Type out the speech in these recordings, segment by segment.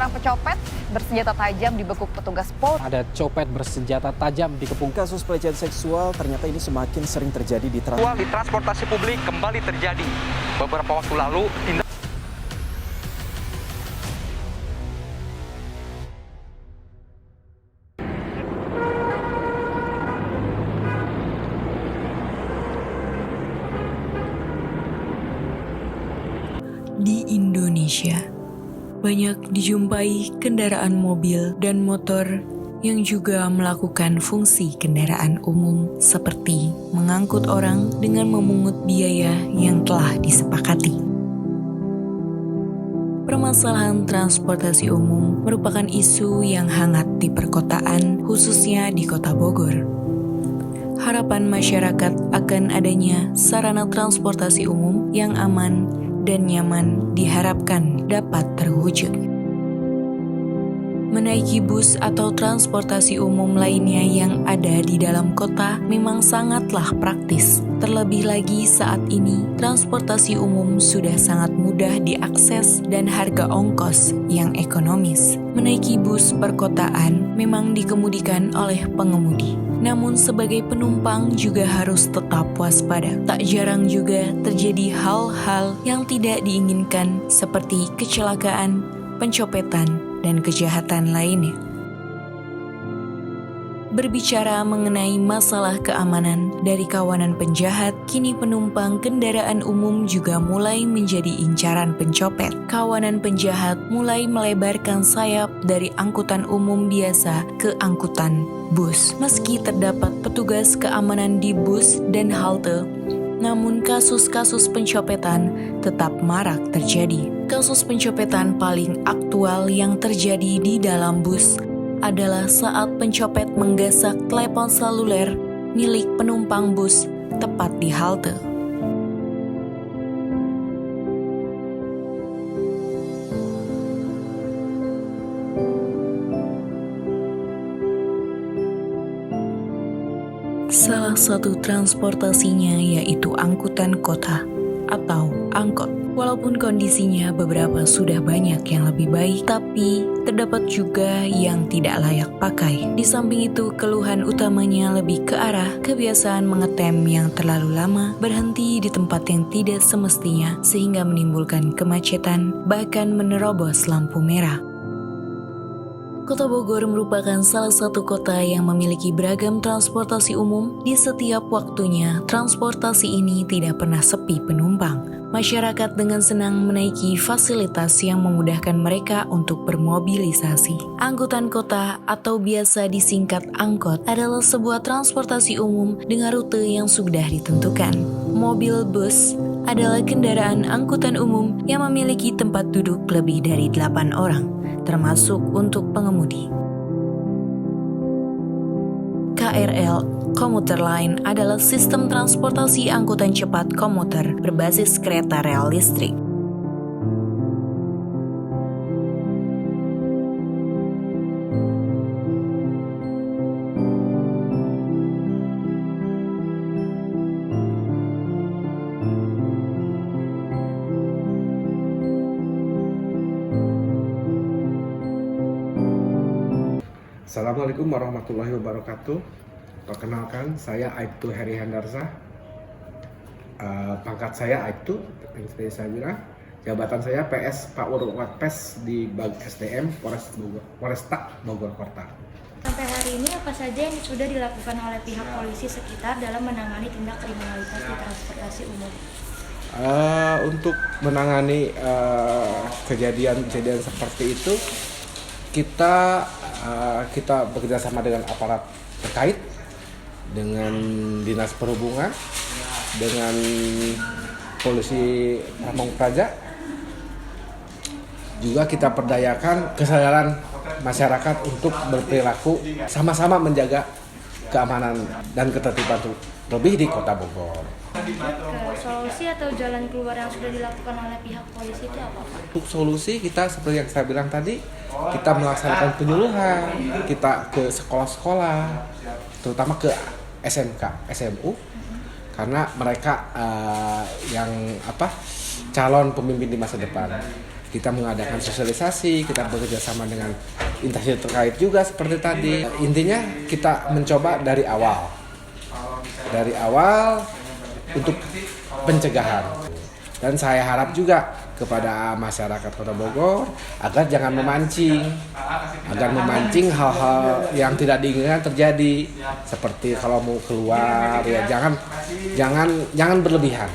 Seorang pecopet bersenjata tajam dibekuk petugas Polres. Ada copet bersenjata tajam dikepung. Kasus pelecehan seksual ternyata ini semakin sering terjadi di transportasi publik kembali terjadi. Beberapa waktu lalu Di Indonesia, banyak dijumpai kendaraan mobil dan motor yang juga melakukan fungsi kendaraan umum seperti mengangkut orang dengan memungut biaya yang telah disepakati. Permasalahan transportasi umum merupakan isu yang hangat di perkotaan, khususnya di Kota Bogor. Harapan masyarakat akan adanya sarana transportasi umum yang aman dan nyaman diharapkan dapat terwujud. Menaiki bus atau transportasi umum lainnya yang ada di dalam kota memang sangatlah praktis. Terlebih lagi saat ini, transportasi umum sudah sangat mudah diakses dan harga ongkos yang ekonomis. Menaiki bus perkotaan memang dikemudikan oleh pengemudi. Namun sebagai penumpang juga harus tetap waspada. Tak jarang juga terjadi hal-hal yang tidak diinginkan seperti kecelakaan, pencopetan, dan kejahatan lainnya. Berbicara mengenai masalah keamanan dari kawanan penjahat, kini penumpang kendaraan umum juga mulai menjadi incaran pencopet. Kawanan penjahat mulai melebarkan sayap dari angkutan umum biasa ke angkutan bus. Meski terdapat petugas keamanan di bus dan halte, namun kasus-kasus pencopetan tetap marak terjadi. Kasus pencopetan paling aktual yang terjadi di dalam bus adalah saat pencopet menggasak telepon seluler milik penumpang bus tepat di halte. Salah satu transportasinya yaitu angkutan kota atau angkot. Walaupun kondisinya beberapa sudah banyak yang lebih baik, tapi terdapat juga yang tidak layak pakai. Di samping itu, keluhan utamanya lebih ke arah kebiasaan mengetem yang terlalu lama, berhenti di tempat yang tidak semestinya, sehingga menimbulkan kemacetan, bahkan menerobos lampu merah. Kota Bogor merupakan salah satu kota yang memiliki beragam transportasi umum. Di setiap waktunya, transportasi ini tidak pernah sepi penumpang. Masyarakat dengan senang menaiki fasilitas yang memudahkan mereka untuk bermobilisasi. Angkutan kota atau biasa disingkat angkot adalah sebuah transportasi umum dengan rute yang sudah ditentukan. Mobil bus adalah kendaraan angkutan umum yang memiliki tempat duduk lebih dari 8 orang, termasuk untuk pengemudi. KRL, Komuter Line, adalah sistem transportasi angkutan cepat komuter berbasis kereta rel listrik. Assalamualaikum warahmatullahi wabarakatuh. Perkenalkan, saya Aibtu Heri Handarsa. Pangkat saya Aibtu, seperti saya bilang. Jabatan saya PS Pak Warwatpes di Bag SDM Polresta Bogor Kota. Sampai hari ini apa saja yang sudah dilakukan oleh pihak polisi sekitar dalam menangani tindak kriminalitas di transportasi umum? Untuk menangani kejadian-kejadian seperti itu, kita bekerja sama dengan aparat terkait, dengan Dinas Perhubungan, dengan Polisi Pamong Praja. Juga kita perdayakan kesadaran masyarakat untuk berperilaku sama-sama menjaga keamanan dan ketertiban terlebih di Kota Bogor. Solusi atau jalan keluar yang sudah dilakukan oleh pihak polisi itu apa, Pak? Untuk solusi, kita seperti yang saya bilang tadi, kita melaksanakan penyuluhan, kita ke sekolah-sekolah, terutama ke SMK, SMU, karena mereka calon pemimpin di masa depan. kita mengadakan sosialisasi, kita bekerja sama dengan instansi terkait juga seperti tadi. Intinya kita mencoba dari awal untuk pencegahan. Dan saya harap juga kepada masyarakat Kota Bogor agar jangan memancing hal-hal yang tidak diinginkan terjadi, seperti kalau mau keluar ya jangan berlebihan,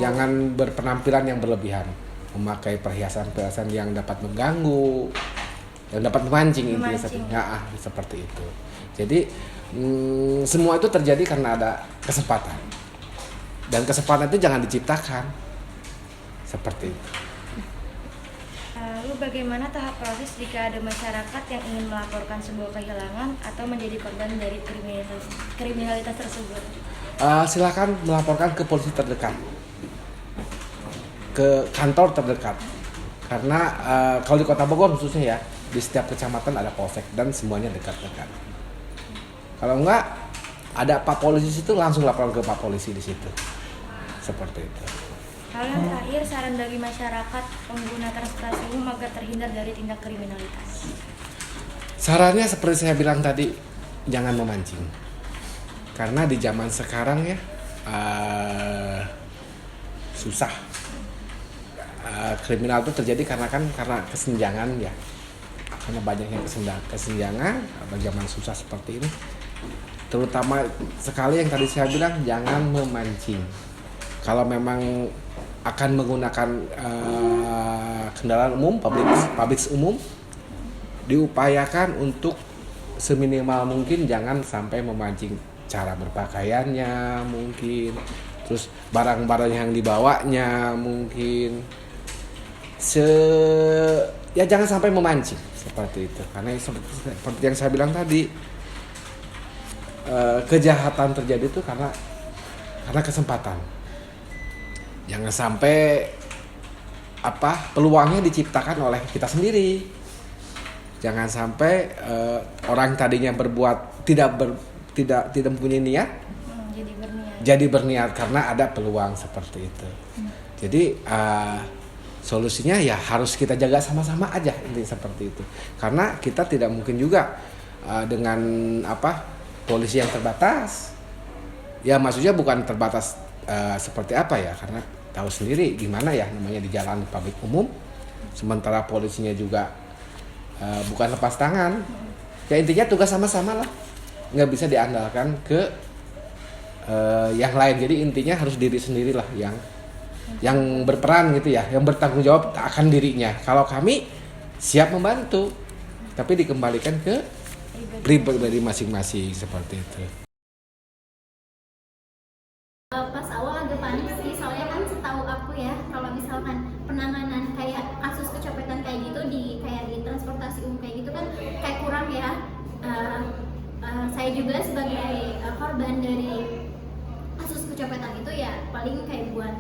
jangan berpenampilan yang berlebihan, memakai perhiasan yang dapat mengganggu, yang dapat memancing intinya seperti itu. Jadi semua itu terjadi karena ada kesempatan. Dan kesempatan itu jangan diciptakan. Seperti itu. Lalu bagaimana tahap proses jika ada masyarakat yang ingin melaporkan sebuah kehilangan atau menjadi korban dari kriminalitas tersebut? Silakan melaporkan ke polisi terdekat, ke kantor terdekat. Karena kalau di Kota Bogor khususnya ya, di setiap kecamatan ada polsek dan semuanya dekat-dekat. Kalau enggak, ada Pak Polisi situ, langsung laporan ke Pak Polisi di situ. Seperti itu. Lalu yang terakhir, saran bagi masyarakat pengguna transportasi umum agar terhindar dari tindak kriminalitas. Sarannya seperti saya bilang tadi, jangan memancing. Karena di zaman sekarang ya susah. Kriminal itu terjadi karena kesenjangan ya. Karena banyaknya kesenjangan, zaman susah seperti ini. Terutama sekali yang tadi saya bilang, jangan memancing. Kalau memang akan menggunakan kendaraan umum, public umum, diupayakan untuk seminimal mungkin jangan sampai memancing cara berpakaiannya mungkin, terus barang-barang yang dibawanya mungkin, ya jangan sampai memancing seperti itu. Karena seperti yang saya bilang tadi, kejahatan terjadi itu karena kesempatan. Jangan sampai peluangnya diciptakan oleh kita sendiri. Jangan sampai orang tadinya berbuat tidak mempunyai niat, jadi berniat karena ada peluang seperti itu. Jadi solusinya ya harus kita jaga sama-sama aja, intinya seperti itu. Karena kita tidak mungkin juga dengan polisi yang terbatas. Ya maksudnya bukan terbatas seperti apa ya, karena tahu sendiri gimana ya namanya di jalan publik umum, sementara polisinya juga bukan lepas tangan. Ya intinya tugas sama-sama lah, nggak bisa diandalkan ke yang lain. Jadi intinya harus diri sendirilah yang berperan gitu ya, yang bertanggung jawab akan dirinya. Kalau kami siap membantu, tapi dikembalikan ke pribadi masing-masing seperti itu. Pas awal agak panik sih, soalnya kan setahu aku ya, kalau misalkan penanganan kayak kasus kecopetan kayak gitu di transportasi umum kayak gitu kan kayak kurang ya. Saya juga sebagai korban dari kasus kecopetan itu ya paling kayak buat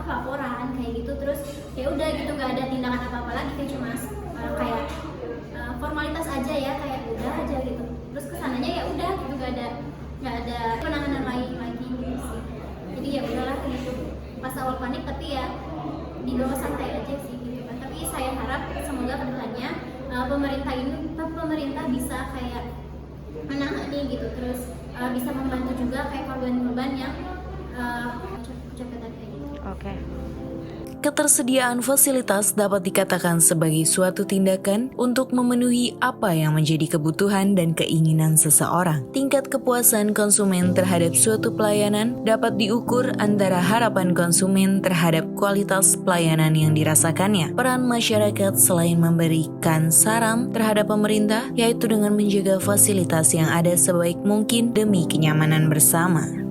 laporan kayak gitu, terus ya udah gitu, nggak ada tindakan apa-apa lagi, kayak cuma kayak formalitas aja ya, kayak udah aja gitu, terus kesananya ya udah gitu, nggak ada penanganan lain lagi gitu sih. Jadi ya udahlah gitu, pas awal panik tapi ya dibawa santai aja sih gitu kan. Tapi saya harap semoga kedepannya pemerintah bisa kayak menangani gitu, terus bisa membantu juga kayak korban-korban yang kecopetan kayak gitu. Oke. Ketersediaan fasilitas dapat dikatakan sebagai suatu tindakan untuk memenuhi apa yang menjadi kebutuhan dan keinginan seseorang. Tingkat kepuasan konsumen terhadap suatu pelayanan dapat diukur antara harapan konsumen terhadap kualitas pelayanan yang dirasakannya. Peran masyarakat selain memberikan saran terhadap pemerintah, yaitu dengan menjaga fasilitas yang ada sebaik mungkin demi kenyamanan bersama.